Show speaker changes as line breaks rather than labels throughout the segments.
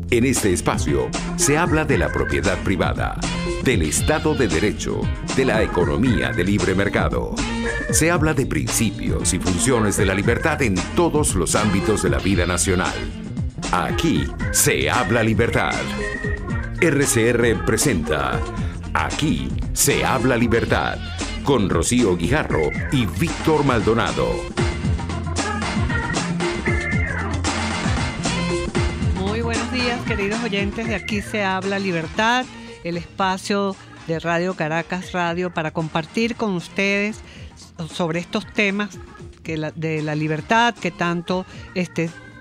En este espacio se habla de la propiedad privada, del Estado de Derecho, de la economía de libre mercado. Se habla de principios y funciones de la libertad en todos los ámbitos de la vida nacional. Aquí se habla libertad. RCR presenta Aquí se habla libertad con Rocío Guijarro y Víctor Maldonado.
Muy buenos días, queridos oyentes de Aquí se habla libertad, el espacio de Radio Caracas Radio para compartir con ustedes sobre estos temas de la libertad que tanto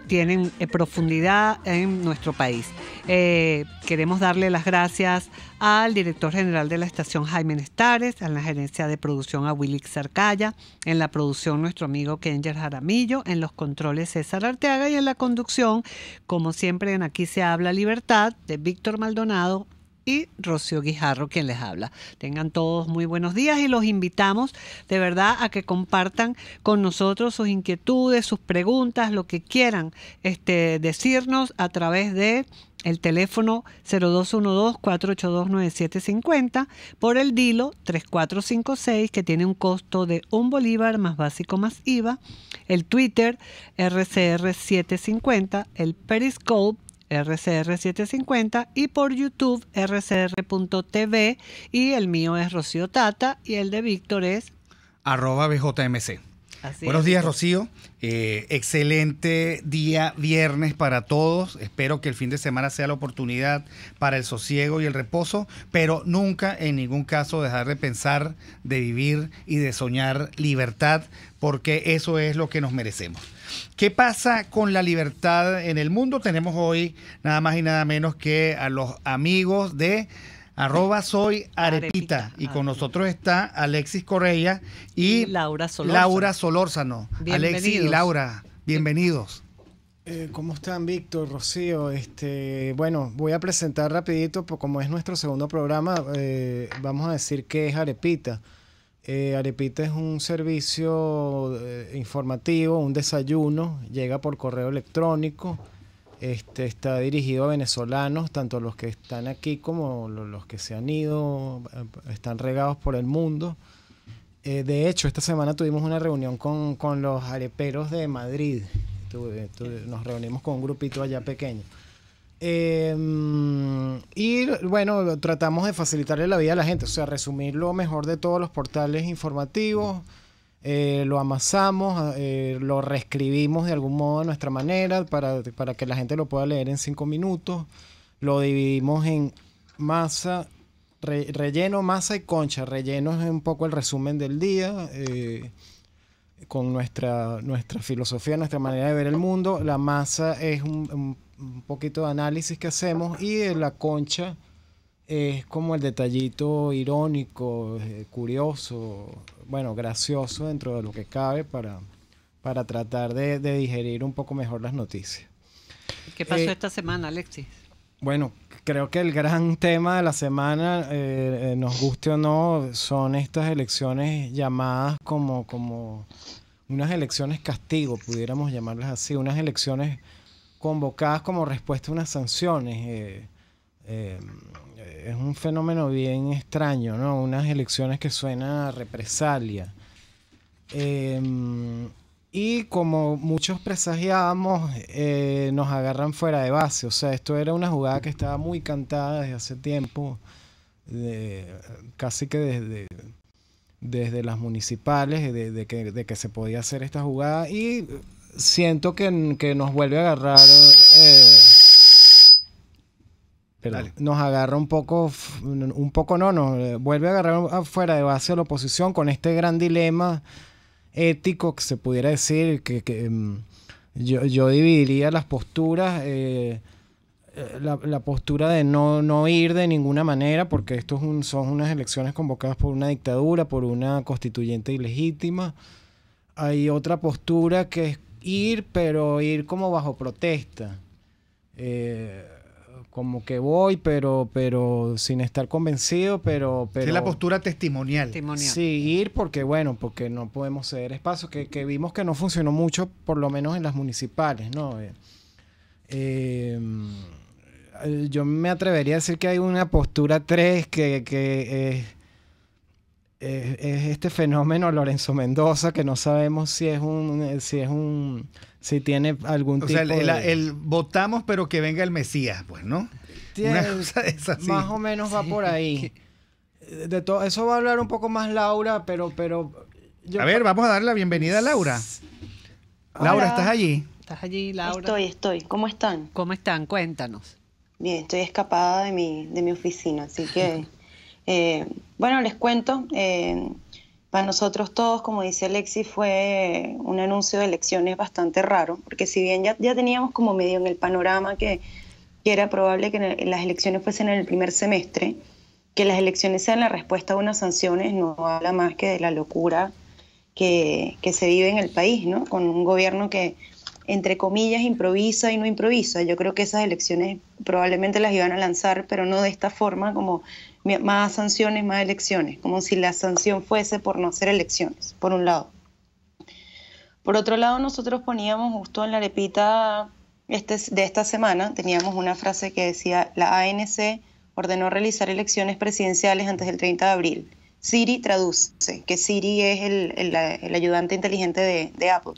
tienen profundidad en nuestro país. Queremos darle las gracias al director general de la estación, Jaime Nestares, a la gerencia de producción, a Wilix Arcaya, en la producción nuestro amigo Kenger Jaramillo, en los controles César Arteaga y en la conducción, como siempre en Aquí se habla libertad, de Víctor Maldonado y Rocío Guijarro, quien les habla. Tengan todos muy buenos días y los invitamos de verdad a que compartan con nosotros sus inquietudes, sus preguntas, lo que quieran decirnos a través de el teléfono 0212-482-9750 por el Dilo 3456, que tiene un costo de $1 más básico más IVA, el Twitter RCR750, el Periscope RCR750 y por YouTube rcr.tv, y el mío es Rocío Tata y el de Víctor es
@BJMC. Buenos días, Rocío. Excelente día viernes para todos. Espero que el fin de semana sea la oportunidad para el sosiego y el reposo, pero nunca, en ningún caso, dejar de pensar, de vivir y de soñar libertad, porque eso es lo que nos merecemos. ¿Qué pasa con la libertad en el mundo? Tenemos hoy nada más y nada menos que a los amigos de @soyarepita, y con nosotros está Alexis Correia y Laura Solórzano. Alexis y Laura, bienvenidos.
¿Cómo están, Víctor, Rocío? Bueno, voy a presentar rapidito, como es nuestro segundo programa, vamos a decir qué es Arepita. Arepita es un servicio informativo, un desayuno, llega por correo electrónico. Está dirigido a venezolanos, tanto los que están aquí como los que se han ido, están regados por el mundo. De hecho, esta semana tuvimos una reunión con los areperos de Madrid. Nos reunimos con un grupito allá pequeño. Y bueno, tratamos de facilitarle la vida a la gente, o sea, resumir lo mejor de todos los portales informativos. Lo amasamos, lo reescribimos de algún modo a nuestra manera para que la gente lo pueda leer en 5 minutos. Lo dividimos en masa, relleno, masa y concha. Relleno es un poco el resumen del día, con nuestra filosofía, nuestra manera de ver el mundo. La masa es un poquito de análisis que hacemos, y la concha es como el detallito irónico, curioso, bueno, gracioso dentro de lo que cabe para tratar de digerir un poco mejor las noticias.
¿Qué pasó esta semana, Alexis?
Bueno, creo que el gran tema de la semana, nos guste o no, son estas elecciones llamadas como unas elecciones castigo, pudiéramos llamarlas así, unas elecciones convocadas como respuesta a unas sanciones. Es un fenómeno bien extraño, ¿no? Unas elecciones que suenan a represalia. Y como muchos presagiábamos, nos agarran fuera de base. O sea, esto era una jugada que estaba muy cantada desde hace tiempo, casi que desde las municipales, de que se podía hacer esta jugada. Y siento que nos vuelve a agarrar... nos agarra un poco no, nos vuelve a agarrar fuera de base a la oposición con este gran dilema ético, que se pudiera decir, que yo dividiría las posturas, la postura de no ir de ninguna manera, porque son unas elecciones convocadas por una dictadura, por una constituyente ilegítima. Hay otra postura que es ir, pero ir como bajo protesta. Como que voy, pero sin estar convencido, pero
es la postura testimonial.
Sí, ir porque no podemos ceder espacio, que vimos que no funcionó mucho, por lo menos en las municipales, ¿no? yo me atrevería a decir que hay una postura 3 que es este fenómeno Lorenzo Mendoza, que no sabemos si tiene algún tipo
el votamos pero que venga el Mesías, pues, ¿no?
Una cosa de esa, sí. Más o menos va por ahí. De todo eso va a hablar un poco más Laura, pero
a ver, vamos a darle la bienvenida a Laura.
Hola.
Laura, ¿estás allí?
¿Estás allí, Laura?
Estoy. ¿Cómo están?
¿Cómo están? Cuéntanos.
Bien, estoy escapada de mi oficina, así que bueno, les cuento. Para nosotros todos, como dice Alexis, fue un anuncio de elecciones bastante raro, porque si bien ya teníamos como medio en el panorama que era probable que las elecciones fuesen en el primer semestre, que las elecciones sean la respuesta a unas sanciones no habla más que de la locura que se vive en el país, ¿no? Con un gobierno que, entre comillas, improvisa y no improvisa. Yo creo que esas elecciones probablemente las iban a lanzar, pero no de esta forma, como más sanciones, más elecciones, como si la sanción fuese por no hacer elecciones, por un lado. Por otro lado, nosotros poníamos justo en la arepita de esta semana, teníamos una frase que decía: la ANC ordenó realizar elecciones presidenciales antes del 30 de abril. Siri traduce, que Siri es el ayudante inteligente de Apple.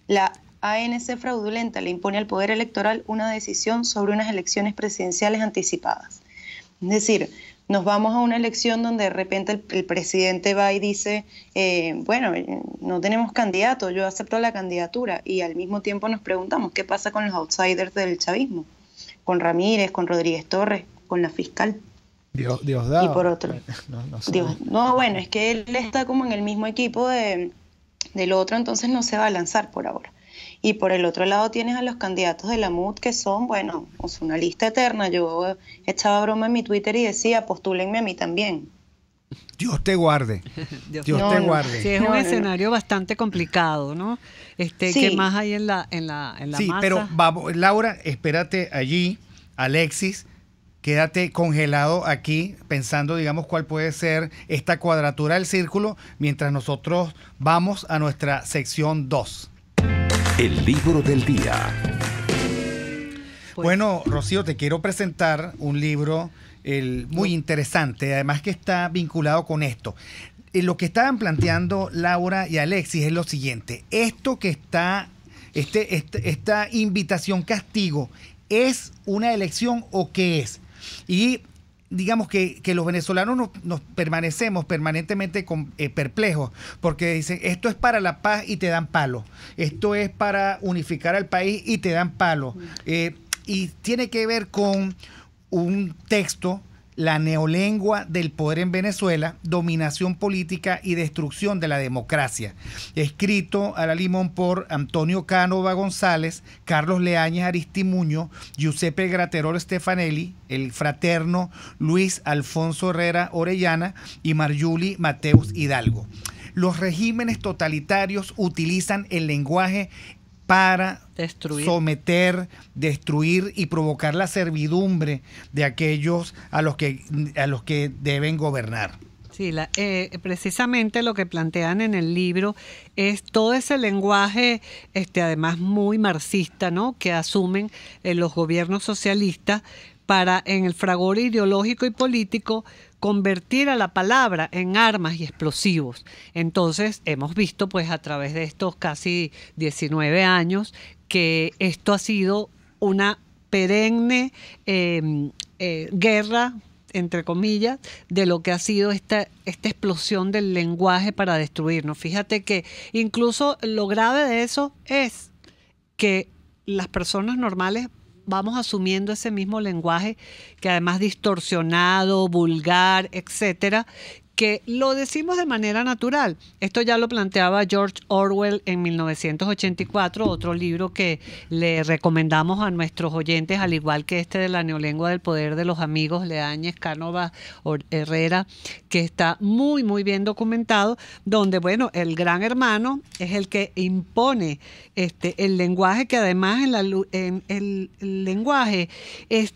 La ANC fraudulenta le impone al Poder Electoral una decisión sobre unas elecciones presidenciales anticipadas. Es decir, nos vamos a una elección donde de repente el presidente va y dice, bueno, no tenemos candidato, yo acepto la candidatura, y al mismo tiempo nos preguntamos qué pasa con los outsiders del chavismo, con Ramírez, con Rodríguez Torres, con la fiscal.
Diosdado.
Y por otro. Bueno, es que él está como en el mismo equipo del otro, entonces no se va a lanzar por ahora. Y por el otro lado tienes a los candidatos de la MUD, que son, bueno, es una lista eterna. Yo echaba broma en mi Twitter y decía, postúlenme a mí también.
Dios te guarde. Dios te guarde.
Sí, es un escenario bastante complicado, ¿no?
Sí.
¿Qué más hay en la
sí,
masa?
pero vamos, Laura, espérate allí. Alexis, quédate congelado aquí pensando, digamos, cuál puede ser esta cuadratura del círculo mientras nosotros vamos a nuestra sección 2.
El libro del día.
Bueno, Rocío, te quiero presentar un libro muy interesante, además que está vinculado con esto. Lo que estaban planteando Laura y Alexis es lo siguiente: esto que está, esta invitación castigo, ¿es una elección o qué es? Y digamos que los venezolanos nos permanecemos permanentemente perplejos, porque dicen, esto es para la paz y te dan palo, esto es para unificar al país y te dan palo, y tiene que ver con un texto, La neolengua del poder en Venezuela, dominación política y destrucción de la democracia, escrito a la limón por Antonio Cánova González, Carlos Leáñez Aristimuño, Giuseppe Graterol Stefanelli, el fraterno Luis Alfonso Herrera Orellana y Marjuli Mateus Hidalgo. Los regímenes totalitarios utilizan el lenguaje para someter, destruir y provocar la servidumbre de aquellos a los que deben gobernar.
Sí, precisamente lo que plantean en el libro es todo ese lenguaje, además muy marxista, ¿no?, que asumen los gobiernos socialistas para, en el fragor ideológico y político, convertir a la palabra en armas y explosivos. Entonces, hemos visto pues a través de estos casi 19 años que esto ha sido una perenne guerra, entre comillas, de lo que ha sido esta explosión del lenguaje para destruirnos. Fíjate que incluso lo grave de eso es que las personas normales vamos asumiendo ese mismo lenguaje, que además distorsionado, vulgar, etcétera, que lo decimos de manera natural. Esto ya lo planteaba George Orwell en 1984, otro libro que le recomendamos a nuestros oyentes, al igual que de La neolengua del poder de los amigos, Leáñez, Cánova, Herrera, que está muy, muy bien documentado, donde, bueno, el gran hermano es el que impone el lenguaje, que además en el lenguaje es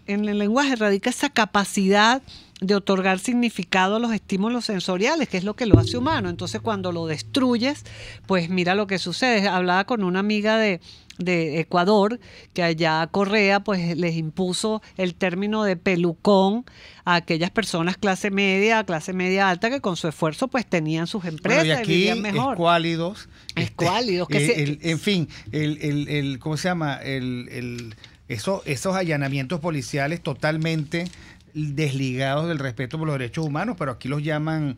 en el lenguaje radica esa capacidad de otorgar significado a los estímulos sensoriales, que es lo que lo hace humano. Entonces, cuando lo destruyes, pues mira lo que sucede. Hablaba con una amiga de Ecuador, que allá Correa pues les impuso el término de pelucón a aquellas personas clase media alta, que con su esfuerzo pues tenían sus empresas,
y aquí
y vivían mejor.
Escuálidos.
Escuálidos.
En fin, ¿cómo se llama? Esos allanamientos policiales totalmente desligados del respeto por los derechos humanos, pero aquí los llaman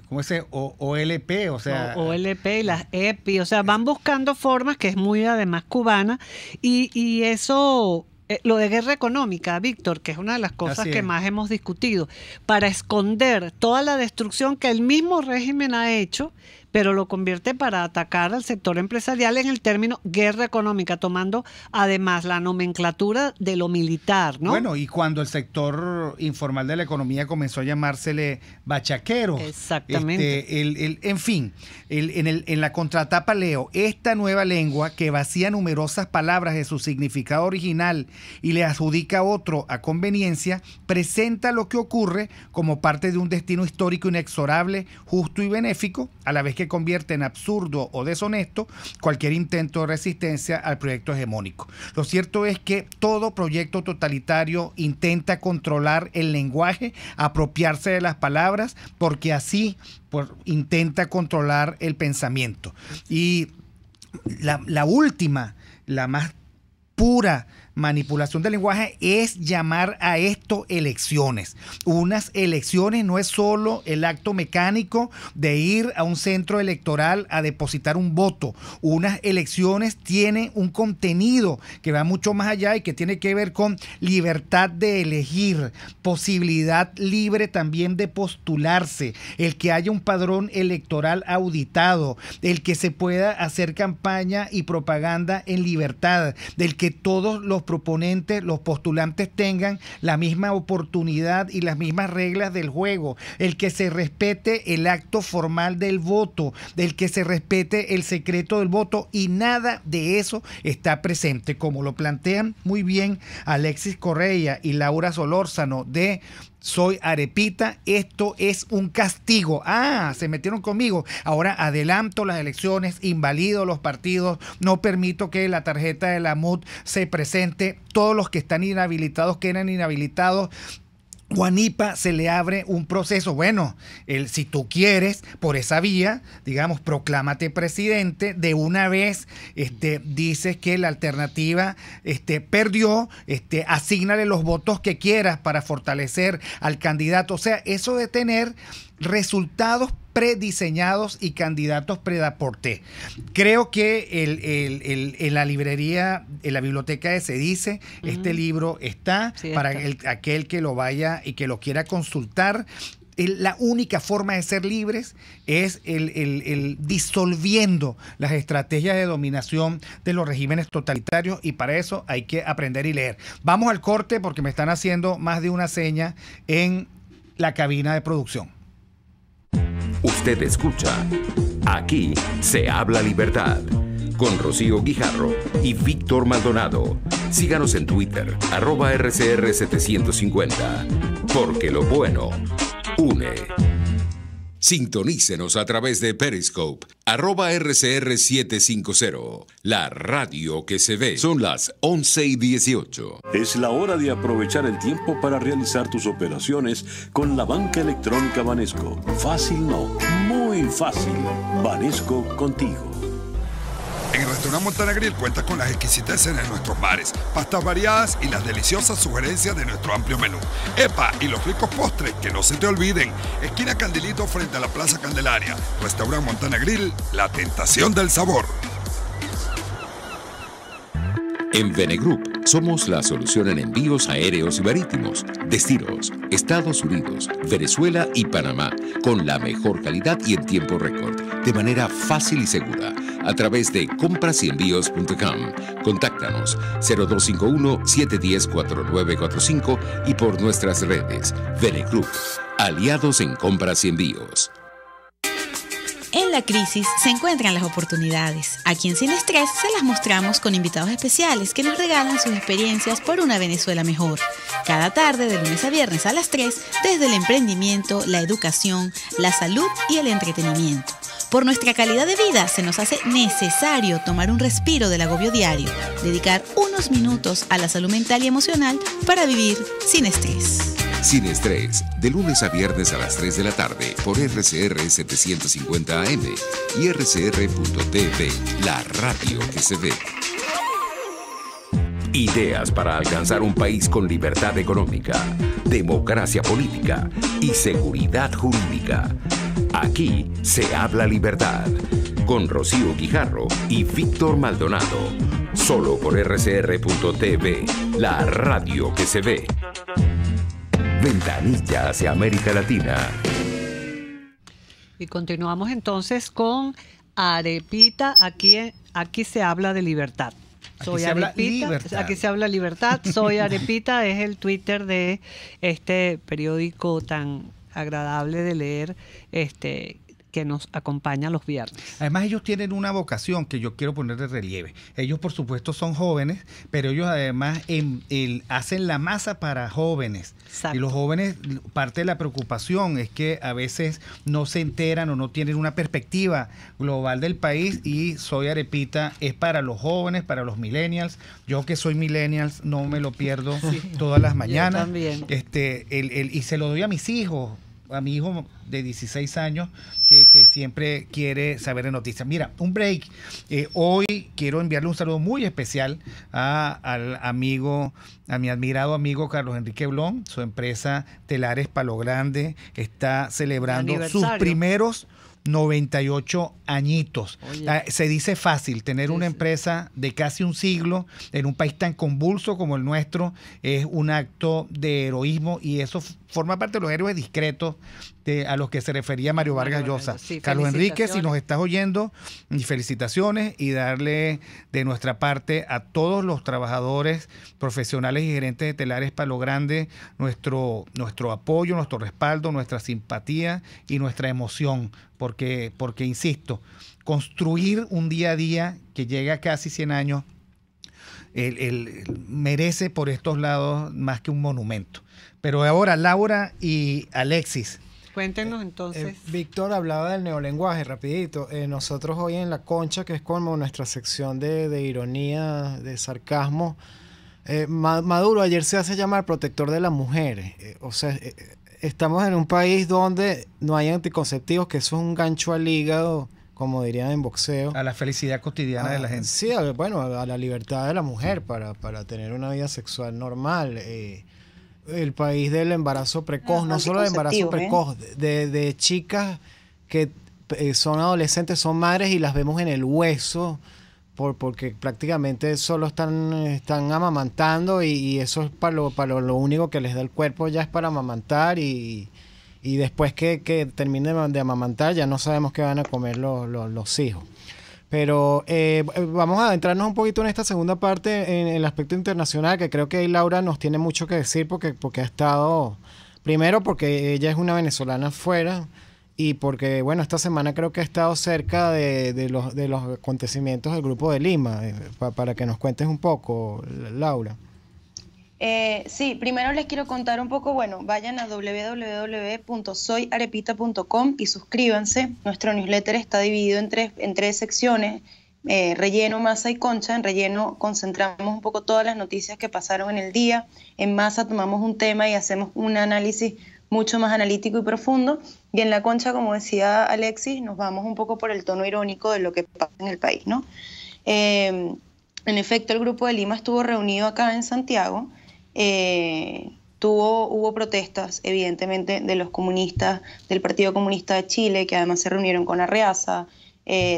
¿cómo es? OLP, o sea,
OLP y las EPI, o sea, van buscando formas, que es muy además cubana, y eso, lo de guerra económica, Víctor, que es una de las cosas que más hemos discutido, para esconder toda la destrucción que el mismo régimen ha hecho, pero lo convierte para atacar al sector empresarial en el término guerra económica, tomando además la nomenclatura de lo militar, ¿no?
Bueno, y cuando el sector informal de la economía comenzó a llamársele bachaquero.
Exactamente.
En fin, en la contratapa leo, esta nueva lengua que vacía numerosas palabras de su significado original y le adjudica otro a conveniencia, presenta lo que ocurre como parte de un destino histórico inexorable, justo y benéfico, a la vez que convierte en absurdo o deshonesto cualquier intento de resistencia al proyecto hegemónico. Lo cierto es que todo proyecto totalitario intenta controlar el lenguaje, apropiarse de las palabras, porque así intenta controlar el pensamiento. Y la última, la más pura manipulación del lenguaje es llamar a esto elecciones. Unas elecciones no es solo el acto mecánico de ir a un centro electoral a depositar un voto. Unas elecciones tienen un contenido que va mucho más allá y que tiene que ver con libertad de elegir, posibilidad libre también de postularse, el que haya un padrón electoral auditado, el que se pueda hacer campaña y propaganda en libertad, del que todos los proponentes, los postulantes tengan la misma oportunidad y las mismas reglas del juego, el que se respete el acto formal del voto, del que se respete el secreto del voto, y nada de eso está presente, como lo plantean muy bien Alexis Correa y Laura Solórzano de Soy Arepita. Esto es un castigo. Se metieron conmigo. Ahora adelanto las elecciones, invalido los partidos, no permito que la tarjeta de la MUD se presente. Todos los que están inhabilitados quedan inhabilitados. Guanipa se le abre un proceso. Bueno, si tú quieres, por esa vía, digamos, proclámate presidente, de una vez dices que la alternativa perdió, asígnale los votos que quieras para fortalecer al candidato. O sea, eso de tener resultados prediseñados y candidatos predaporté. Creo que en la librería, en la biblioteca de Sedice, este libro está para aquel que lo vaya y que lo quiera consultar. La única forma de ser libres es el disolviendo las estrategias de dominación de los regímenes totalitarios, y para eso hay que aprender y leer. Vamos al corte porque me están haciendo más de una seña en la cabina de producción.
Usted escucha Aquí se habla libertad, con Rocío Guijarro y Víctor Maldonado. Síganos en Twitter, @RCR750, porque lo bueno une. Sintonícenos a través de Periscope, @RCR750, la radio que se ve. Son las 11:18.
Es la hora de aprovechar el tiempo para realizar tus operaciones con la banca electrónica Banesco. Fácil no, muy fácil. Banesco contigo.
En el restaurante Montana Grill cuentas con las exquisiteces de nuestros bares, pastas variadas y las deliciosas sugerencias de nuestro amplio menú. ¡Epa! Y los ricos postres, que no se te olviden. Esquina Candilito frente a la Plaza Candelaria. Restaurante Montana Grill, la tentación del sabor.
En Venegroup somos la solución en envíos aéreos y marítimos, destinos, Estados Unidos, Venezuela y Panamá, con la mejor calidad y en tiempo récord, de manera fácil y segura, a través de comprasenvíos.com. Contáctanos 0251-710-4945 y por nuestras redes. Venegroup, aliados en compras y envíos.
En la crisis se encuentran las oportunidades. Aquí en Sin Estrés se las mostramos con invitados especiales que nos regalan sus experiencias por una Venezuela mejor. Cada tarde, de lunes a viernes a las 3, desde el emprendimiento, la educación, la salud y el entretenimiento. Por nuestra calidad de vida se nos hace necesario tomar un respiro del agobio diario, dedicar unos minutos a la salud mental y emocional para vivir sin estrés.
Sin Estrés, de lunes a viernes a las 3 de la tarde por RCR 750 AM y rcr.tv, la radio que se ve. Ideas para alcanzar un país con libertad económica, democracia política y seguridad jurídica. Aquí se habla libertad. Con Rocío Guijarro y Víctor Maldonado. Solo por rcr.tv, la radio que se ve. Ventanilla hacia América Latina.
Y continuamos entonces con Arepita. Aquí se habla de libertad. Soy Arepita. Aquí se habla libertad. Soy Arepita. Es el Twitter de este periódico tan agradable de leer, que nos acompaña los viernes.
Además, ellos tienen una vocación que yo quiero poner de relieve. Ellos, por supuesto, son jóvenes, pero ellos además hacen la masa para jóvenes. Exacto. Y los jóvenes, parte de la preocupación es que a veces no se enteran o no tienen una perspectiva global del país, y Soy Arepita es para los jóvenes, para los millennials. Yo que soy millennials no me lo pierdo todas las mañanas.
Yo también.
Y se lo doy a mis hijos, a mi hijo de 16 años, que siempre quiere saber de noticias. Mira, un break. Hoy quiero enviarle un saludo muy especial a mi admirado amigo Carlos Enrique Blón. Su empresa Telares Palo Grande está celebrando sus primeros 98 añitos. Se dice fácil tener una empresa de casi un siglo en un país tan convulso como el nuestro. Es un acto de heroísmo, y eso forma parte de los héroes discretos a los que se refería Mario Vargas Llosa. Carlos Enrique, si nos estás oyendo, mis felicitaciones, y darle de nuestra parte a todos los trabajadores, profesionales y gerentes de Telares Palo Grande nuestro apoyo, nuestro respaldo, nuestra simpatía y nuestra emoción, porque insisto, construir un día a día que llega a casi 100 años merece por estos lados más que un monumento. Pero ahora, Laura y Alexis,
cuéntenos entonces.
Víctor hablaba del neolenguaje, rapidito. Nosotros hoy en La Concha, que es como nuestra sección de ironía, de sarcasmo, Maduro ayer se hace llamar protector de la mujer. Estamos en un país donde no hay anticonceptivos, que eso es un gancho al hígado, como dirían en boxeo.
A la felicidad cotidiana de la gente.
Sí, a la libertad de la mujer para tener una vida sexual normal. El país del embarazo precoz, no solo del embarazo precoz, de chicas que son adolescentes, son madres y las vemos en el hueso, porque prácticamente solo están amamantando, y eso es para lo único que les da el cuerpo, ya es para amamantar, y después que terminen de amamantar ya no sabemos qué van a comer los hijos. Pero vamos a adentrarnos un poquito en esta segunda parte, en el aspecto internacional, que creo que ahí Laura nos tiene mucho que decir, porque ha estado, primero porque ella es una venezolana afuera, y porque, bueno, esta semana creo que ha estado cerca de los acontecimientos del Grupo de Lima, para que nos cuentes un poco, Laura.
Sí, primero les quiero contar un poco, vayan a www.soyarepita.com y suscríbanse. Nuestro newsletter está dividido en tres secciones, relleno, masa y concha. En relleno concentramos un poco todas las noticias que pasaron en el día. En masa tomamos un tema y hacemos un análisis mucho más analítico y profundo. Y en la concha, como decía Alexis, nos vamos un poco por el tono irónico de lo que pasa en el país, ¿no? En efecto, el Grupo de Lima estuvo reunido acá en Santiago. Hubo protestas, evidentemente, de los comunistas, del Partido Comunista de Chile, que además se reunieron con Arreaza.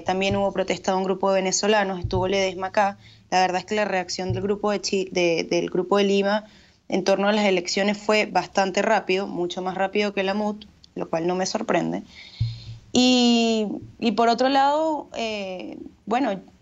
También hubo protesta de un grupo de venezolanos, estuvo Ledesma acá. La verdad es que la reacción del Grupo del Grupo de Lima en torno a las elecciones fue bastante rápido, mucho más rápido que la MUT, lo cual no me sorprende. Y por otro lado,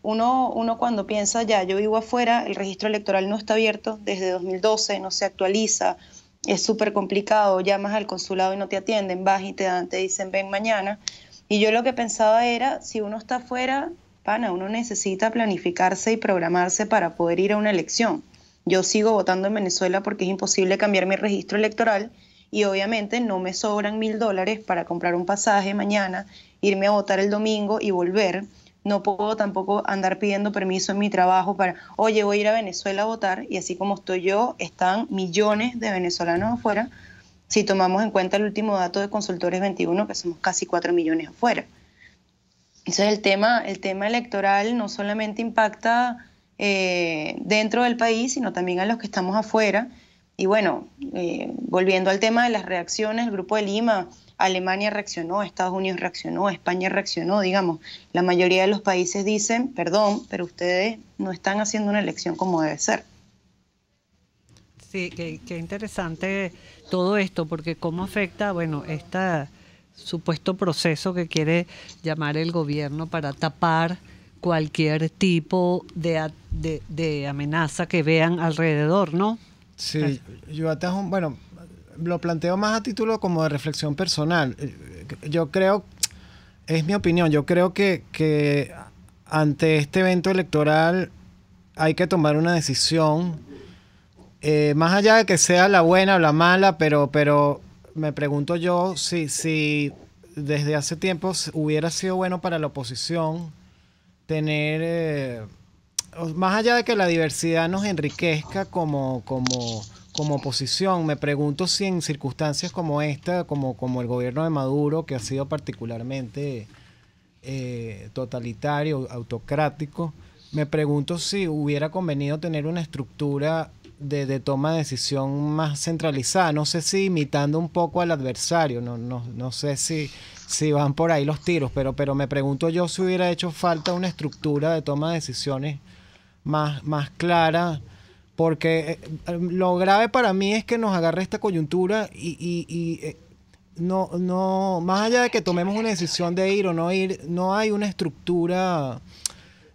uno cuando piensa, yo vivo afuera, el registro electoral no está abierto desde 2012, no se actualiza, es súper complicado, llamas al consulado y no te atienden, vas y te dicen ven mañana. Y yo lo que pensaba era, si uno está afuera, pana, uno necesita planificarse y programarse para poder ir a una elección. Yo sigo votando en Venezuela porque es imposible cambiar mi registro electoral y obviamente no me sobran $1.000 para comprar un pasaje mañana, irme a votar el domingo y volver. No puedo tampoco andar pidiendo permiso en mi trabajo para, oye, voy a ir a Venezuela a votar, y así como estoy yo, están millones de venezolanos afuera, si tomamos en cuenta el último dato de Consultores 21, que somos casi 4 millones afuera. Entonces el tema electoral no solamente impacta dentro del país, sino también a los que estamos afuera. Y bueno, volviendo al tema de las reacciones, el Grupo de Lima, Alemania reaccionó, Estados Unidos reaccionó, España reaccionó, digamos. La mayoría de los países dicen, perdón, pero ustedes no están haciendo una elección como debe ser.
Sí, qué interesante todo esto, porque cómo afecta, bueno, este supuesto proceso que quiere llamar el gobierno para tapar cualquier tipo de amenaza que vean alrededor, ¿no?
Sí, bueno, lo planteo más a título como de reflexión personal. Yo creo, es mi opinión, yo creo que ante este evento electoral hay que tomar una decisión, más allá de que sea la buena o la mala, pero me pregunto yo si desde hace tiempo hubiera sido bueno para la oposición tener, más allá de que la diversidad nos enriquezca como oposición, me pregunto si en circunstancias como esta, como el gobierno de Maduro, que ha sido particularmente totalitario, autocrático, me pregunto si hubiera convenido tener una estructura de toma de decisión más centralizada. No sé si imitando un poco al adversario, no sé si van por ahí los tiros, pero me pregunto yo si hubiera hecho falta una estructura de toma de decisiones más clara, porque lo grave para mí es que nos agarre esta coyuntura y no, más allá de que tomemos una decisión de ir o no ir, no hay una estructura.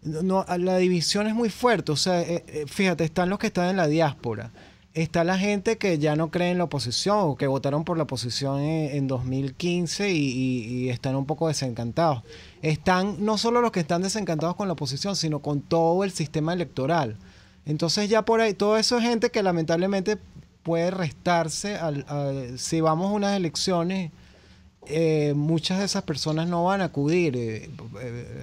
No, la división es muy fuerte. O sea, fíjate, están los que están en la diáspora, está la gente que ya no cree en la oposición o que votaron por la oposición en 2015 y están un poco desencantados. Están no solo los que están desencantados con la oposición, sino con todo el sistema electoral. Entonces ya por ahí, todo eso es gente que lamentablemente puede restarse si vamos a unas elecciones. Muchas de esas personas no van a acudir,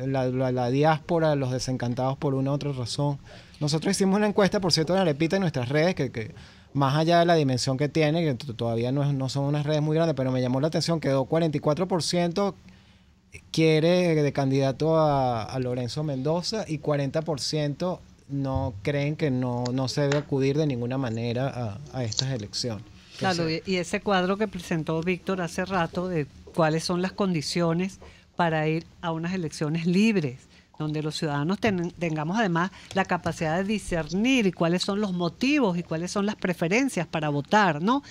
la diáspora, los desencantados por una u otra razón. Nosotros hicimos una encuesta, por cierto, en Arepita, en nuestras redes, que más allá de la dimensión que tiene, que todavía no son unas redes muy grandes, pero me llamó la atención, quedó 44% quiere de candidato a Lorenzo Mendoza y 40% no creen que no se debe acudir de ninguna manera a estas elecciones.
Claro, y ese cuadro que presentó Víctor hace rato de cuáles son las condiciones para ir a unas elecciones libres, donde los ciudadanos tengamos además la capacidad de discernir y cuáles son los motivos y cuáles son las preferencias para votar, ¿no?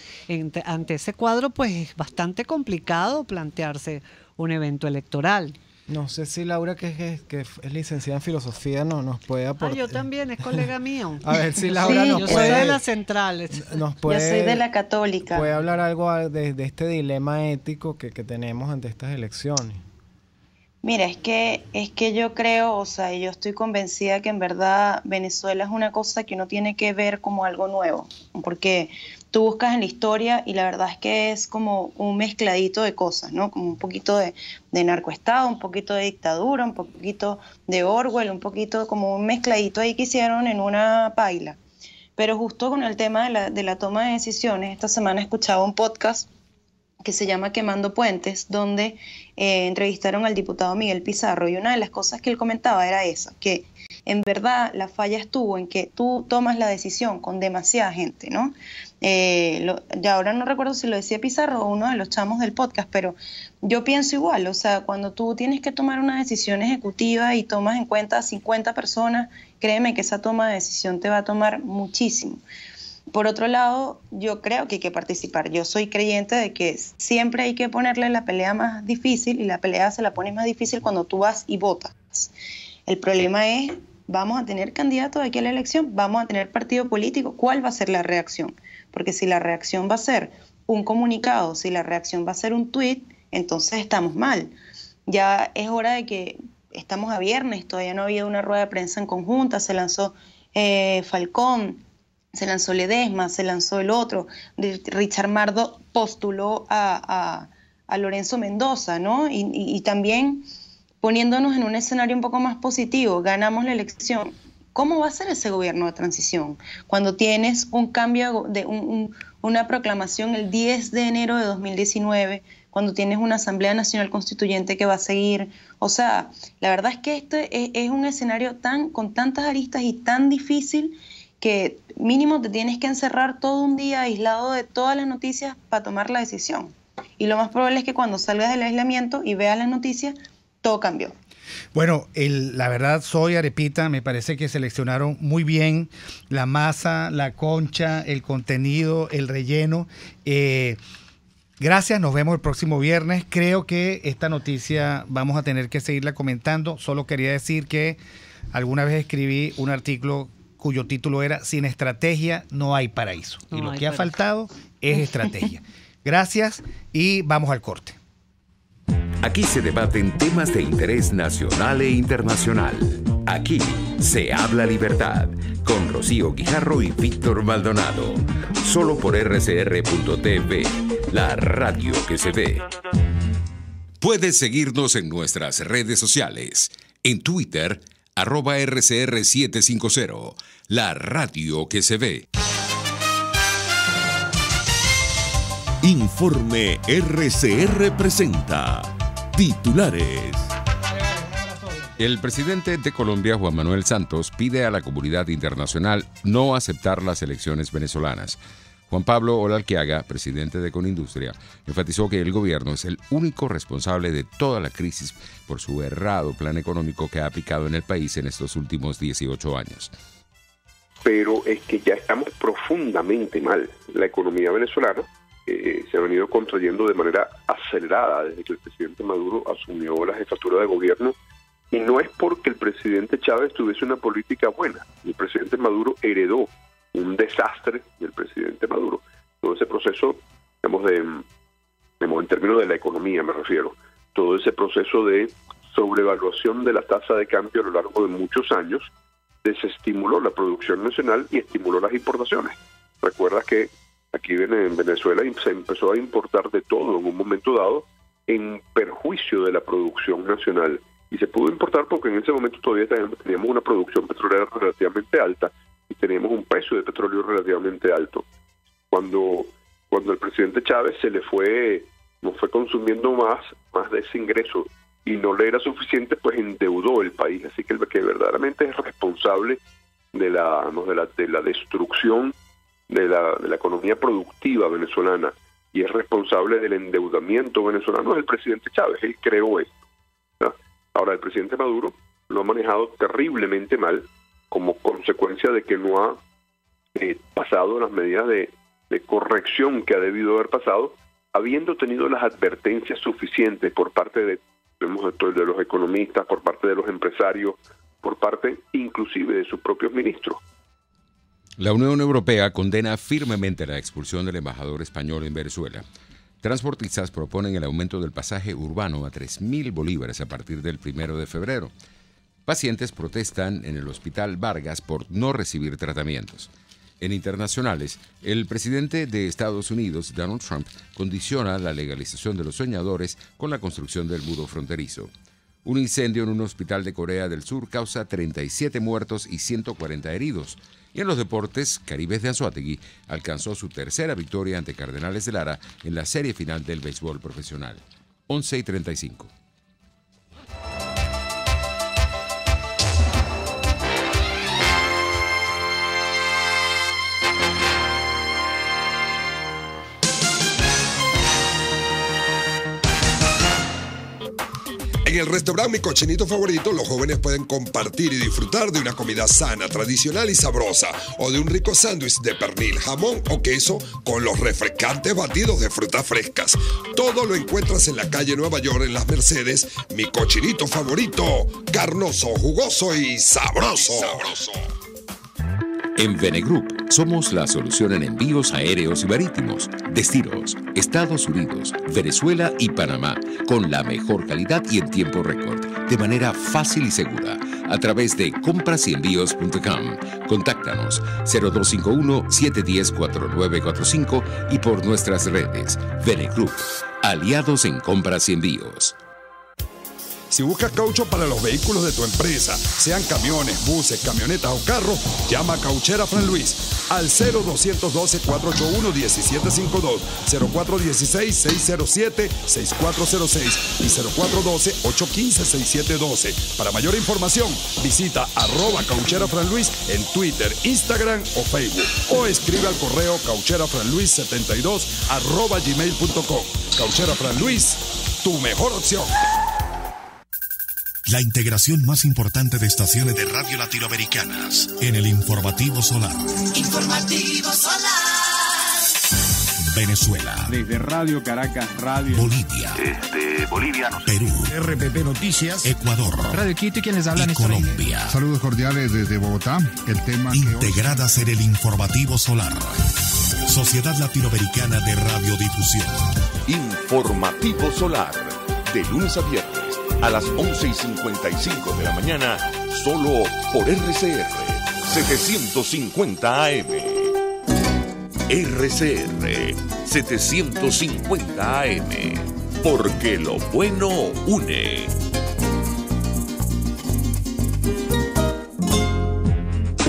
Ante ese cuadro, pues es bastante complicado plantearse un evento electoral.
No sé si Laura, que es licenciada en filosofía, nos puede aportar.
Yo también, es colega mío.
A ver si Laura nos
puede.
Yo
soy de las centrales.
Yo soy de la Católica.
¿Puede hablar algo de este dilema ético que tenemos ante estas elecciones?
Mira, es que yo creo, o sea, yo estoy convencida que en verdad Venezuela es una cosa que uno tiene que ver como algo nuevo, porque tú buscas en la historia y la verdad es que es como un mezcladito de cosas, ¿no? Como un poquito de narcoestado, un poquito de dictadura, un poquito de Orwell, un poquito como un mezcladito ahí que hicieron en una paila. Pero justo con el tema de la toma de decisiones, esta semana escuchaba un podcast que se llama Quemando Puentes, donde entrevistaron al diputado Miguel Pizarro, y una de las cosas que él comentaba era esa, que en verdad la falla estuvo en que tú tomas la decisión con demasiada gente, ¿no? Ya ahora no recuerdo si lo decía Pizarro o uno de los chamos del podcast, pero yo pienso igual, o sea, cuando tú tienes que tomar una decisión ejecutiva y tomas en cuenta a 50 personas, créeme que esa toma de decisión te va a tomar muchísimo. Por otro lado, yo creo que hay que participar. Yo soy creyente de que siempre hay que ponerle la pelea más difícil, y la pelea se la pones más difícil cuando tú vas y votas. El problema es, vamos a tener candidatos aquí a la elección, vamos a tener partido político, ¿cuál va a ser la reacción? Porque si la reacción va a ser un comunicado, si la reacción va a ser un tuit, entonces estamos mal. ya es hora de que estamos a viernes, todavía no había una rueda de prensa en conjunta, se lanzó Falcón, se lanzó Ledesma, se lanzó el otro, Richard Mardo postuló a Lorenzo Mendoza, ¿no? Y también poniéndonos en un escenario un poco más positivo, ganamos la elección. ¿Cómo va a ser ese gobierno de transición? Cuando tienes un cambio, una proclamación el 10 de enero de 2019, cuando tienes una Asamblea Nacional Constituyente que va a seguir. O sea, la verdad es que este es un escenario con tantas aristas y tan difícil que mínimo te tienes que encerrar todo un día aislado de todas las noticias para tomar la decisión. Y lo más probable es que cuando salgas del aislamiento y veas las noticias, todo cambió.
Bueno, la verdad, soy Arepita, me parece que seleccionaron muy bien la masa, la concha, el contenido, el relleno. Gracias, nos vemos el próximo viernes. Creo que esta noticia vamos a tener que seguirla comentando. Solo quería decir que alguna vez escribí un artículo cuyo título era "Sin estrategia no hay paraíso". Y lo que ha faltado es estrategia. Gracias y vamos al corte.
Aquí se debaten temas de interés nacional e internacional. Aquí se habla libertad, con Rocío Guijarro y Víctor Maldonado. Solo por rcr.tv, la radio que se ve. Puedes seguirnos en nuestras redes sociales. En Twitter, @RCR750, la radio que se ve. Informe RCR presenta titulares. El presidente de Colombia, Juan Manuel Santos, pide a la comunidad internacional no aceptar las elecciones venezolanas. Juan Pablo Olalquiaga, presidente de Conindustria, enfatizó que el gobierno es el único responsable de toda la crisis por su errado plan económico que ha aplicado en el país en estos últimos 18 años.
Pero es que ya estamos profundamente mal. La economía venezolana se ha venido contrayendo de manera acelerada desde que el presidente Maduro asumió la jefatura de gobierno, y no es porque el presidente Chávez tuviese una política buena. El presidente Maduro heredó un desastre del presidente Maduro. Todo ese proceso, digamos, en términos de la economía me refiero, todo ese proceso de sobrevaluación de la tasa de cambio a lo largo de muchos años desestimuló la producción nacional y estimuló las importaciones. Recuerdas que aquí en Venezuela se empezó a importar de todo en un momento dado en perjuicio de la producción nacional. Y se pudo importar porque en ese momento todavía teníamos una producción petrolera relativamente alta y teníamos un precio de petróleo relativamente alto. Cuando el presidente Chávez nos fue consumiendo más de ese ingreso y no le era suficiente, pues endeudó el país. Así que el que verdaderamente es responsable de la destrucción de la economía productiva venezolana y es responsable del endeudamiento venezolano es el presidente Chávez. Él creó esto, ¿no? Ahora, el presidente Maduro lo ha manejado terriblemente mal como consecuencia de que no ha pasado las medidas de corrección que ha debido haber pasado, habiendo tenido las advertencias suficientes por parte de los economistas, por parte de los empresarios, por parte inclusive de sus propios ministros.
La Unión Europea condena firmemente la expulsión del embajador español en Venezuela. Transportistas proponen el aumento del pasaje urbano a 3.000 bolívares a partir del 1 de febrero. Pacientes protestan en el Hospital Vargas por no recibir tratamientos. En internacionales, el presidente de Estados Unidos, Donald Trump, condiciona la legalización de los soñadores con la construcción del muro fronterizo. Un incendio en un hospital de Corea del Sur causa 37 muertos y 140 heridos. Y en los deportes, Caribes de Anzoátegui alcanzó su tercera victoria ante Cardenales de Lara en la serie final del béisbol profesional. 11:35.
En el restaurante Mi Cochinito Favorito, los jóvenes pueden compartir y disfrutar de una comida sana, tradicional y sabrosa, o de un rico sándwich de pernil, jamón o queso con los refrescantes batidos de frutas frescas. Todo lo encuentras en la calle Nueva York, en Las Mercedes. Mi Cochinito Favorito, carnoso, jugoso y sabroso.
En Venegroup somos la solución en envíos aéreos y marítimos, destinos, Estados Unidos, Venezuela y Panamá, con la mejor calidad y en tiempo récord, de manera fácil y segura, a través de comprasenvíos.com. Contáctanos 0251-710-4945 y por nuestras redes. Venegroup, aliados en compras y envíos.
Si buscas caucho para los vehículos de tu empresa, sean camiones, buses, camionetas o carros, llama a Cauchera Fran Luis al 0212-481-1752, 0416-607-6406 y 0412-815-6712. Para mayor información, visita @Cauchera Fran Luis en Twitter, Instagram o Facebook o escribe al correo caucherafranluis72@gmail.com. Cauchera Fran Luis, tu mejor opción.
La integración más importante de estaciones de radio latinoamericanas en el Informativo Solar.
Informativo Solar.
Venezuela.
Desde Radio Caracas, Radio
Bolivia.
Bolivia, no sé.
Perú.
RPP Noticias.
Ecuador.
Radio Quito y quienes hablan
y Colombia.
Saludos cordiales desde Bogotá. El tema
integradas en el Informativo Solar. Sociedad Latinoamericana de Radiodifusión.
Informativo Solar. De lunes a viernes a las 11:55 de la mañana, solo por RCR 750 AM. RCR 750 AM, porque lo bueno une.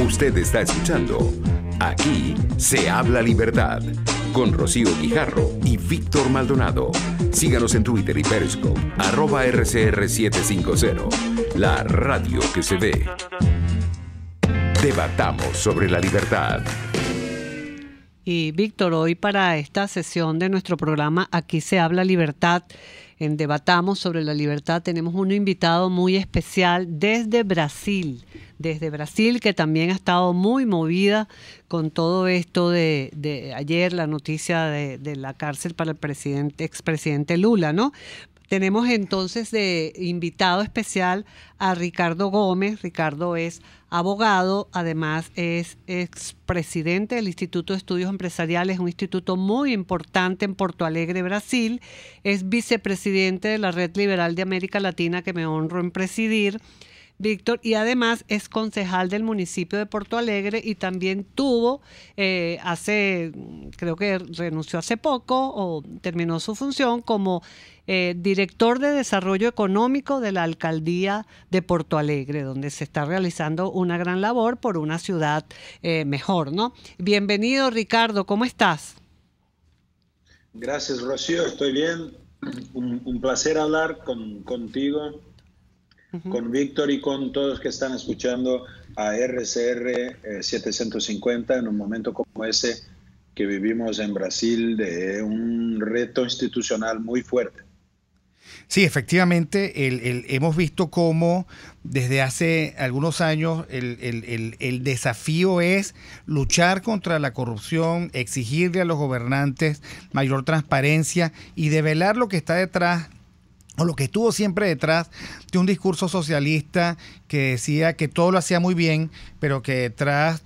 Usted está escuchando Aquí se habla libertad, con Rocío Guijarro y Víctor Maldonado. Síganos en Twitter y Periscope, @RCR750, la radio que se ve. Debatamos sobre la libertad.
Y Víctor, hoy para esta sesión de nuestro programa Aquí se habla libertad, en Debatamos sobre la libertad, tenemos un invitado muy especial desde Brasil, que también ha estado muy movida con todo esto de ayer, la noticia de la cárcel para el expresidente Lula, ¿no? Tenemos entonces de invitado especial a Ricardo Gómez. Ricardo es abogado, además es expresidente del Instituto de Estudios Empresariales, un instituto muy importante en Porto Alegre, Brasil. Es vicepresidente de la Red Liberal de América Latina, que me honro en presidir, Víctor, y además es concejal del municipio de Porto Alegre y también tuvo creo que renunció hace poco o terminó su función como director de desarrollo económico de la alcaldía de Porto Alegre, donde se está realizando una gran labor por una ciudad mejor, ¿no? Bienvenido, Ricardo, ¿cómo estás?
Gracias, Rocío, estoy bien. Un placer hablar contigo, con Víctor y con todos que están escuchando a RCR 750 en un momento como ese que vivimos en Brasil, de un reto institucional muy fuerte.
Sí, efectivamente, hemos visto cómo desde hace algunos años el desafío es luchar contra la corrupción, exigirle a los gobernantes mayor transparencia y develar lo que está detrás, o lo que estuvo siempre detrás de un discurso socialista que decía que todo lo hacía muy bien, pero que detrás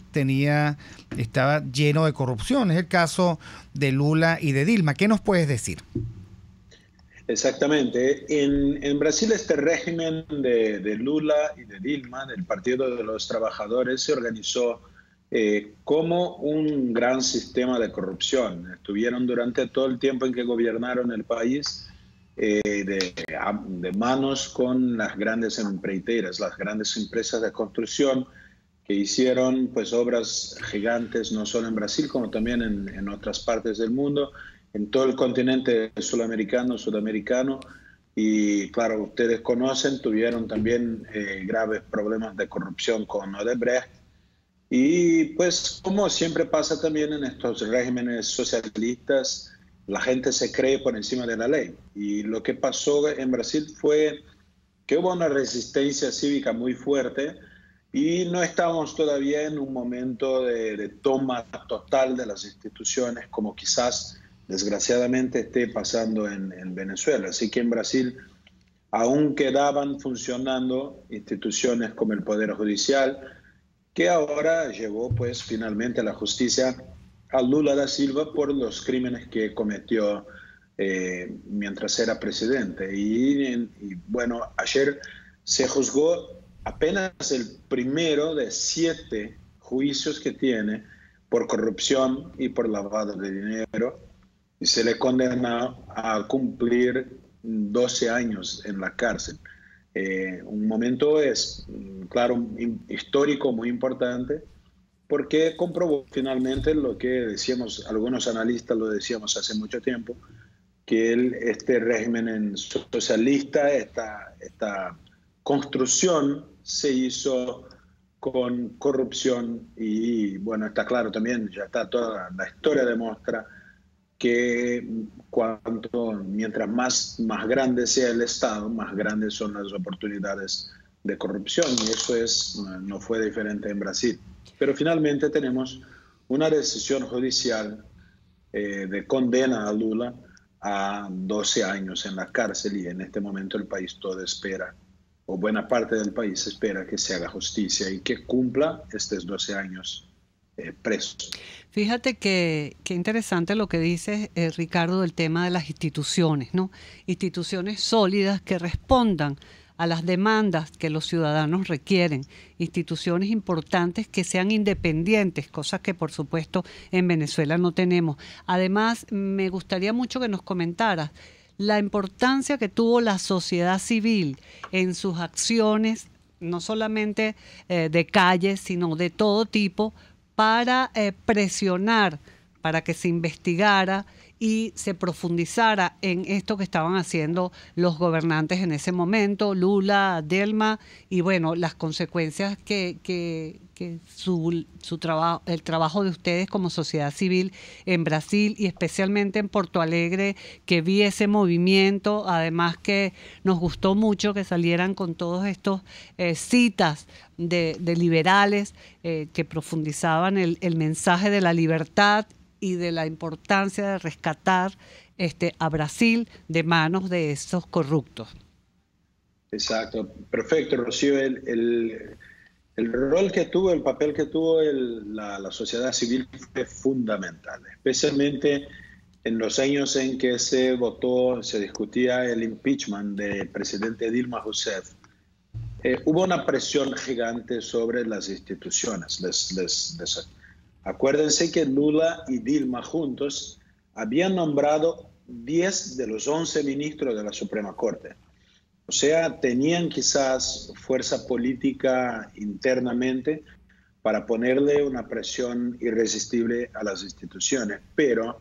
estaba lleno de corrupción. Es el caso de Lula y de Dilma. ¿Qué nos puedes decir?
Exactamente. En Brasil este régimen de Lula y de Dilma, del Partido de los Trabajadores, se organizó como un gran sistema de corrupción. Estuvieron durante todo el tiempo en que gobernaron el país de manos con las grandes empreiteras, las grandes empresas de construcción que hicieron pues obras gigantes no solo en Brasil como también en otras partes del mundo, en todo el continente sudamericano, y claro, ustedes conocen, tuvieron también graves problemas de corrupción con Odebrecht, y pues como siempre pasa también en estos regímenes socialistas, la gente se cree por encima de la ley. Y lo que pasó en Brasil fue que hubo una resistencia cívica muy fuerte y no estamos todavía en un momento de toma total de las instituciones como quizás desgraciadamente esté pasando en Venezuela. Así que en Brasil aún quedaban funcionando instituciones como el Poder Judicial, que ahora llevó pues finalmente a la justicia a Lula da Silva por los crímenes que cometió mientras era presidente. Y bueno, ayer se juzgó apenas el primero de 7 juicios que tiene por corrupción y por lavado de dinero, y se le condena a cumplir 12 años en la cárcel. Un momento es, claro, histórico, muy importante, porque comprobó finalmente lo que decíamos, algunos analistas lo decíamos hace mucho tiempo, que este régimen socialista, esta construcción se miso con corrupción y bueno, está claro también, ya está toda la historia demuestra que mientras más grande sea el Estado, más grandes son las oportunidades de corrupción, y eso no fue diferente en Brasil. Pero finalmente tenemos una decisión judicial de condena a Lula a 12 años en la cárcel, y en este momento el país todo espera, o buena parte del país espera, que se haga justicia y que cumpla estos 12 años presos.
Fíjate que interesante lo que dice Ricardo, del tema de las instituciones, ¿no? Instituciones sólidas que respondan a las demandas que los ciudadanos requieren, instituciones importantes que sean independientes, cosas que por supuesto en Venezuela no tenemos. Además, me gustaría mucho que nos comentaras la importancia que tuvo la sociedad civil en sus acciones, no solamente de calle, sino de todo tipo, para presionar, para que se investigara y se profundizara en esto que estaban haciendo los gobernantes en ese momento, Lula, Dilma, y bueno, las consecuencias que su trabajo, el trabajo de ustedes como sociedad civil en Brasil y especialmente en Porto Alegre, que vi ese movimiento, además que nos gustó mucho que salieran con todos estos citas de liberales que profundizaban el mensaje de la libertad y de la importancia de rescatar a Brasil de manos de esos corruptos.
Exacto, perfecto, Rocío. El rol que tuvo, el papel que tuvo la sociedad civil fue fundamental, especialmente en los años en que se discutía el impeachment del presidente Dilma Rousseff. Hubo una presión gigante sobre las instituciones. Acuérdense que Lula y Dilma juntos habían nombrado 10 de los 11 ministros de la Suprema Corte. O sea, tenían quizás fuerza política internamente para ponerle una presión irresistible a las instituciones, pero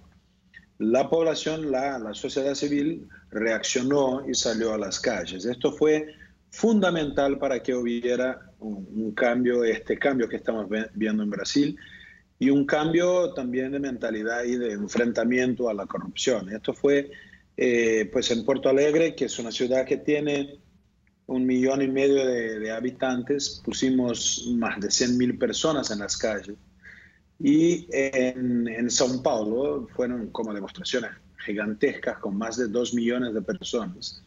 la población, la sociedad civil reaccionó y salió a las calles. Esto fue fundamental para que hubiera un cambio, este cambio que estamos viendo en Brasil, y un cambio también de mentalidad y de enfrentamiento a la corrupción. Esto fue pues en Porto Alegre, que es una ciudad que tiene 1,5 millones de habitantes, pusimos más de 100.000 personas en las calles. Y en São Paulo fueron como demostraciones gigantescas con más de 2 millones de personas.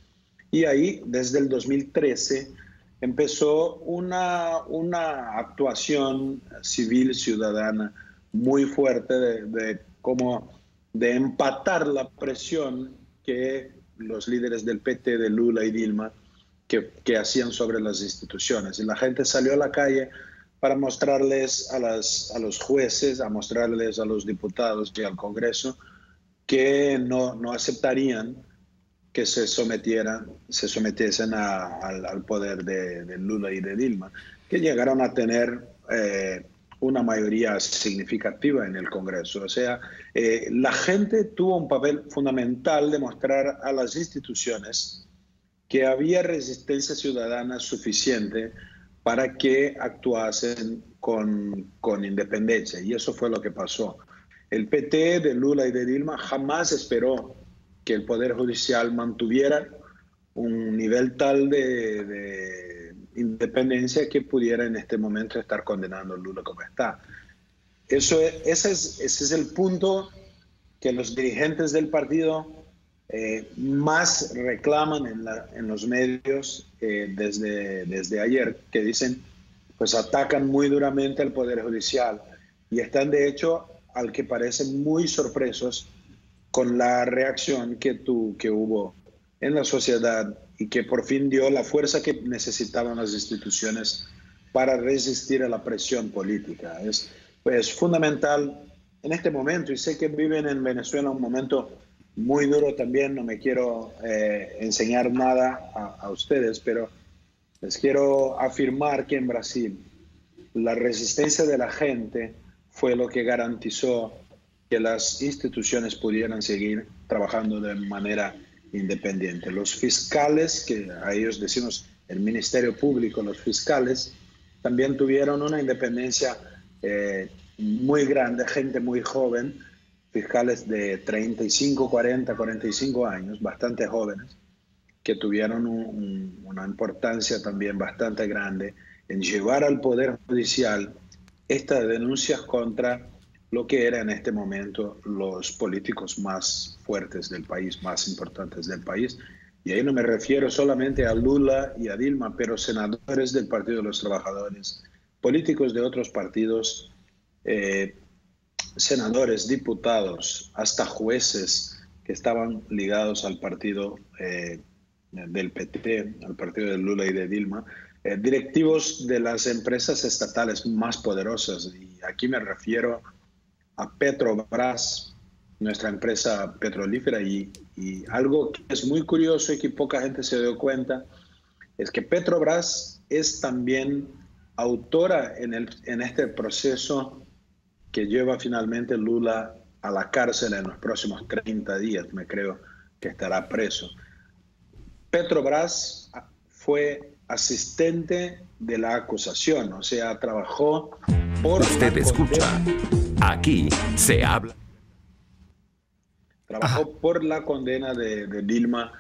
Y ahí, desde el 2013, empezó una actuación civil ciudadana muy fuerte de empatar la presión que los líderes del PT, de Lula y Dilma, que hacían sobre las instituciones. Y la gente salió a la calle para mostrarles a los jueces, a mostrarles a los diputados y al Congreso que no aceptarían que se sometiesen al poder de Lula y de Dilma, que llegaron a tener una mayoría significativa en el Congreso. O sea, la gente tuvo un papel fundamental de mostrar a las instituciones que había resistencia ciudadana suficiente para que actuasen con independencia. Y eso fue lo que pasó. El PT de Lula y de Dilma jamás esperó que el Poder Judicial mantuviera un nivel tal de independencia que pudiera en este momento estar condenando a Lula como está. Ese es el punto que los dirigentes del partido más reclaman en los medios desde ayer, que dicen, pues atacan muy duramente al Poder Judicial y están de hecho, al que parecen muy sorpresos con la reacción que hubo en la sociedad y que por fin dio la fuerza que necesitaban las instituciones para resistir a la presión política. Es pues fundamental en este momento, y sé que viven en Venezuela un momento muy duro también, no me quiero enseñar nada a ustedes, pero les quiero afirmar que en Brasil la resistencia de la gente fue lo que garantizó que las instituciones pudieran seguir trabajando de manera independiente. Los fiscales, que a ellos decimos el Ministerio Público, los fiscales, también tuvieron una independencia muy grande, gente muy joven, fiscales de 35, 40, 45 años, bastante jóvenes, que tuvieron una importancia también bastante grande en llevar al Poder Judicial estas denuncias contra lo que eran en este momento los políticos más fuertes del país, más importantes del país. Y ahí no me refiero solamente a Lula y a Dilma, pero senadores del Partido de los Trabajadores, políticos de otros partidos, senadores, diputados, hasta jueces que estaban ligados al partido del PT, al partido de Lula y de Dilma, directivos de las empresas estatales más poderosas. Y aquí me refiero a Petrobras, nuestra empresa petrolífera, y algo que es muy curioso y que poca gente se dio cuenta, es que Petrobras es también autora en este proceso que lleva finalmente Lula a la cárcel en los próximos 30 días, me creo que estará preso. Petrobras fue asistente de la acusación, o sea, trabajó por...
Usted escucha, aquí se habla.
Trabajó por la condena de Dilma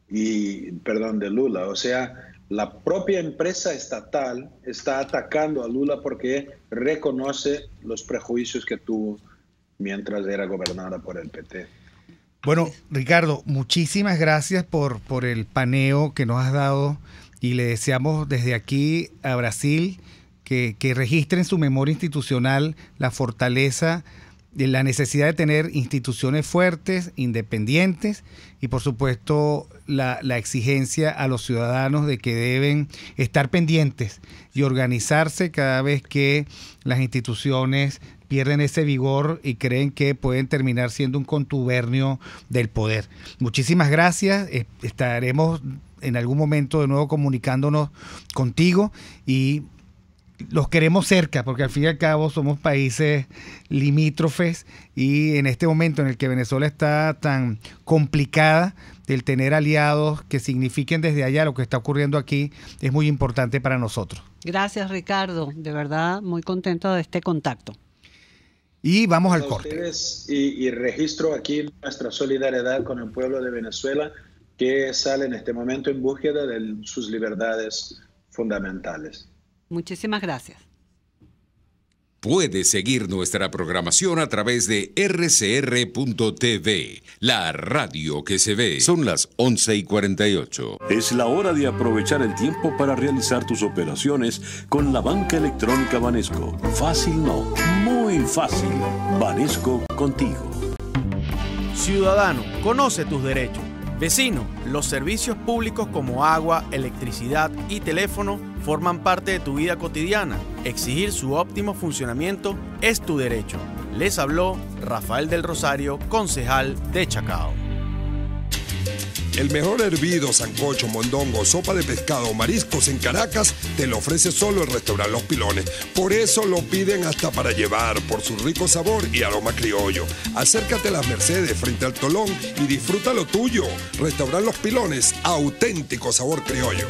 de Lula, o sea, la propia empresa estatal está atacando a Lula porque reconoce los prejuicios que tuvo mientras era gobernada por el PT.
Bueno, Ricardo, muchísimas gracias por el paneo que nos has dado y le deseamos desde aquí a Brasil que registre en su memoria institucional la fortaleza de la necesidad de tener instituciones fuertes, independientes y por supuesto la exigencia a los ciudadanos de que deben estar pendientes y organizarse cada vez que las instituciones pierden ese vigor y creen que pueden terminar siendo un contubernio del poder. Muchísimas gracias, estaremos en algún momento de nuevo comunicándonos contigo y los queremos cerca porque al fin y al cabo somos países limítrofes y en este momento en el que Venezuela está tan complicada, el tener aliados que signifiquen desde allá lo que está ocurriendo aquí es muy importante para nosotros.
Gracias, Ricardo, de verdad muy contento de este contacto.
Y vamos al corte.
Y registro aquí nuestra solidaridad con el pueblo de Venezuela que sale en este momento en búsqueda de sus libertades fundamentales.
Muchísimas gracias.
Puede seguir nuestra programación a través de rcr.tv, la radio que se ve. Son las 11:48.
Es la hora de aprovechar el tiempo para realizar tus operaciones con la banca electrónica Banesco. Fácil no, muy fácil. Banesco contigo.
Ciudadano, conoce tus derechos. Vecino, los servicios públicos como agua, electricidad y teléfono forman parte de tu vida cotidiana. Exigir su óptimo funcionamiento es tu derecho. Les habló Rafael del Rosario, concejal de Chacao.
El mejor hervido, sancocho, mondongo, sopa de pescado o mariscos en Caracas te lo ofrece solo el restaurante Los Pilones. Por eso lo piden hasta para llevar, por su rico sabor y aroma criollo. Acércate a Las Mercedes frente al Tolón y disfruta lo tuyo. Restaurante Los Pilones, auténtico sabor criollo.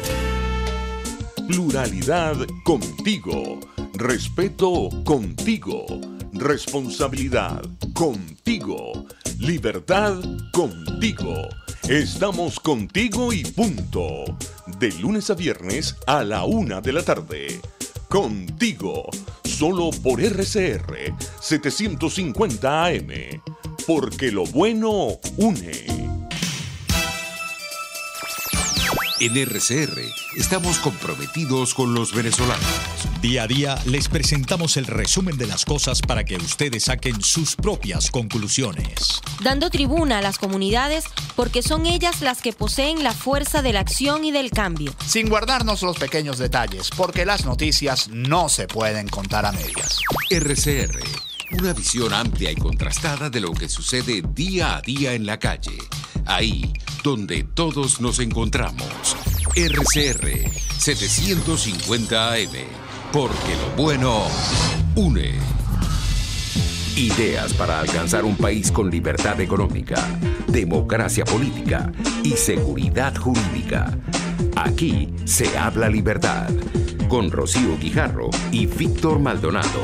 Pluralidad contigo. Respeto contigo. Responsabilidad contigo. Libertad contigo. Estamos contigo y punto. De lunes a viernes a la 1 de la tarde. Contigo. Solo por RCR 750 AM. Porque lo bueno une.
En RCR estamos comprometidos con los venezolanos.
Día a día les presentamos el resumen de las cosas para que ustedes saquen sus propias conclusiones.
Dando tribuna a las comunidades porque son ellas las que poseen la fuerza de la acción y del cambio.
Sin guardarnos los pequeños detalles, porque las noticias no se pueden contar a medias.
RCR, una visión amplia y contrastada de lo que sucede día a día en la calle. Ahí donde todos nos encontramos. RCR 750 AM. Porque lo bueno une. Ideas para alcanzar un país con libertad económica, democracia política y seguridad jurídica. Aquí se habla libertad. Con Rocío Guijarro y Víctor Maldonado.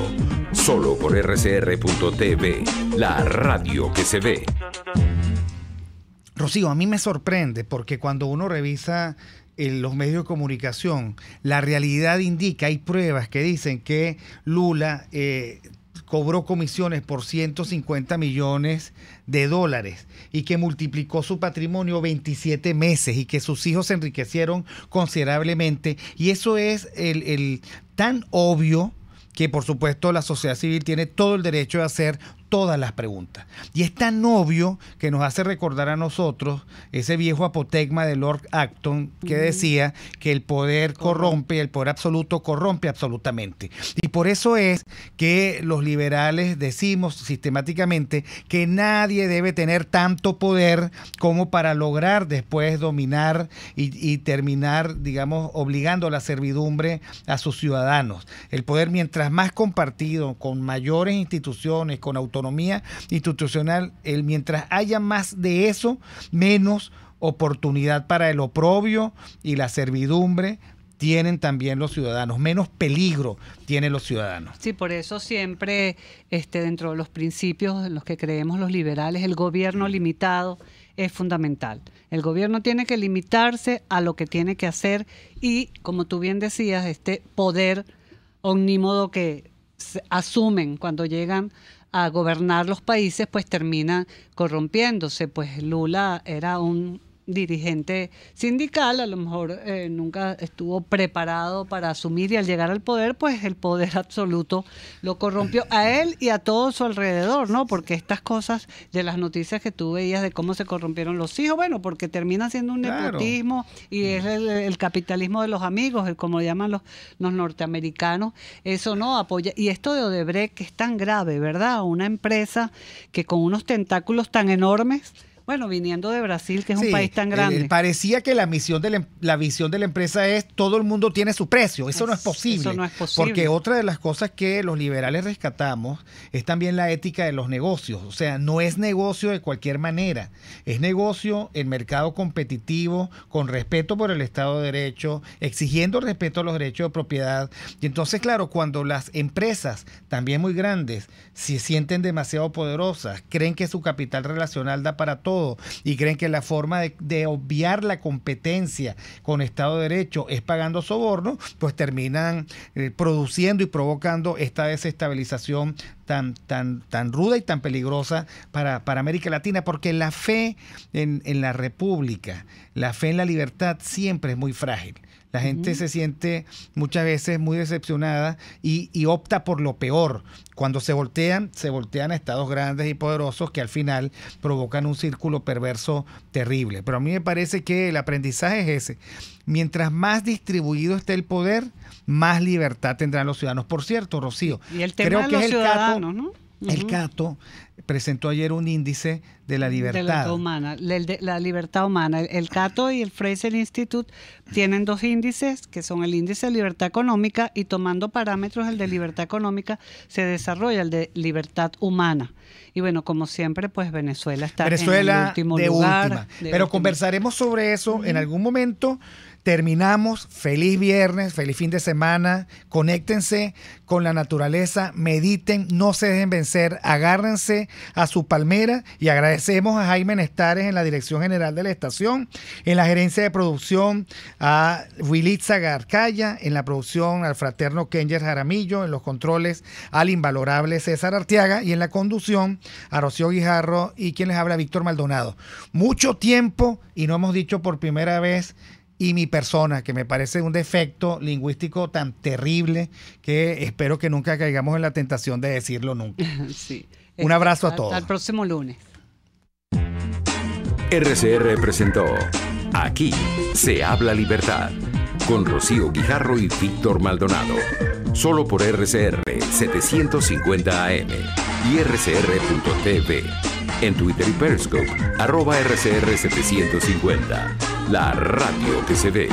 Solo por rcr.tv, la radio que se ve.
Rocío, a mí me sorprende porque cuando uno revisa en los medios de comunicación, la realidad indica, hay pruebas que dicen que Lula cobró comisiones por 150 millones de dólares y que multiplicó su patrimonio 27 meses y que sus hijos se enriquecieron considerablemente. Y eso es el tan obvio que, por supuesto, la sociedad civil tiene todo el derecho de hacer todas las preguntas. Y es tan obvio que nos hace recordar a nosotros ese viejo apotegma de Lord Acton que decía que el poder corrompe y el poder absoluto corrompe absolutamente. Y por eso es que los liberales decimos sistemáticamente que nadie debe tener tanto poder como para lograr después dominar y terminar, digamos, obligando a la servidumbre a sus ciudadanos. El poder, mientras más compartido, con mayores instituciones, con autonomía institucional, mientras haya más de eso, menos oportunidad para el oprobio y la servidumbre tienen también los ciudadanos, menos peligro tienen los ciudadanos.
Sí, por eso siempre dentro de los principios en los que creemos los liberales, el gobierno limitado es fundamental. El gobierno tiene que limitarse a lo que tiene que hacer y, como tú bien decías, este poder omnímodo que asumen cuando llegan a gobernar los países, pues termina corrompiéndose. Pues Lula era un dirigente sindical, a lo mejor nunca estuvo preparado para asumir y al llegar al poder, pues el poder absoluto lo corrompió a él y a todo su alrededor, ¿no? Porque estas cosas de las noticias que tú veías de cómo se corrompieron los hijos, bueno, porque termina siendo un nepotismo y es el capitalismo de los amigos, como llaman los norteamericanos, eso no apoya. Y esto de Odebrecht, que es tan grave, ¿verdad? Una empresa que con unos tentáculos tan enormes, bueno, viniendo de Brasil, que es un país tan grande.
Parecía que la visión de la empresa es todo el mundo tiene su precio. Eso no es posible.
Eso no es posible.
Porque otra de las cosas que los liberales rescatamos es también la ética de los negocios. O sea, no es negocio de cualquier manera. Es negocio en mercado competitivo, con respeto por el Estado de Derecho, exigiendo respeto a los derechos de propiedad. Y entonces, claro, cuando las empresas, también muy grandes, se sienten demasiado poderosas, creen que su capital relacional da para todo, y creen que la forma de obviar la competencia con Estado de Derecho es pagando soborno, pues terminan produciendo y provocando esta desestabilización tan ruda y tan peligrosa para América Latina, porque la fe en la República, la fe en la libertad siempre es muy frágil. La gente se siente muchas veces muy decepcionada y opta por lo peor. Cuando se voltean a estados grandes y poderosos que al final provocan un círculo perverso terrible. Pero a mí me parece que el aprendizaje es ese. Mientras más distribuido esté el poder, más libertad tendrán los ciudadanos. Por cierto, Rocío,
y el tema de los ciudadanos, ¿no?
El Cato presentó ayer un índice de la libertad
humana, la libertad humana. El Cato y el Fraser Institute tienen dos índices, que son el índice de libertad económica, y tomando parámetros el de libertad económica se desarrolla el de libertad humana. Y bueno, como siempre, pues Venezuela está en el último lugar.
Pero conversaremos sobre eso en algún momento. Terminamos. Feliz viernes, feliz fin de semana. Conéctense con la naturaleza, mediten, no se dejen vencer, agárrense a su palmera, y agradecemos a Jaime Nestares en la dirección general de la estación, en la gerencia de producción a Wilitza Garcaya, en la producción al fraterno Kenger Jaramillo, en los controles al invalorable César Arteaga y en la conducción a Rocío Guijarro y quien les habla, Víctor Maldonado. Mucho tiempo y no hemos dicho por primera vez y mi persona, que me parece un defecto lingüístico tan terrible que espero que nunca caigamos en la tentación de decirlo nunca.
Sí.
Un abrazo a todos.
Hasta el próximo lunes.
RCR presentó Aquí se habla libertad, con Rocío Guijarro y Víctor Maldonado. Solo por RCR 750 AM y rcr.tv. En Twitter y Periscope, @RCR750. La radio que se ve.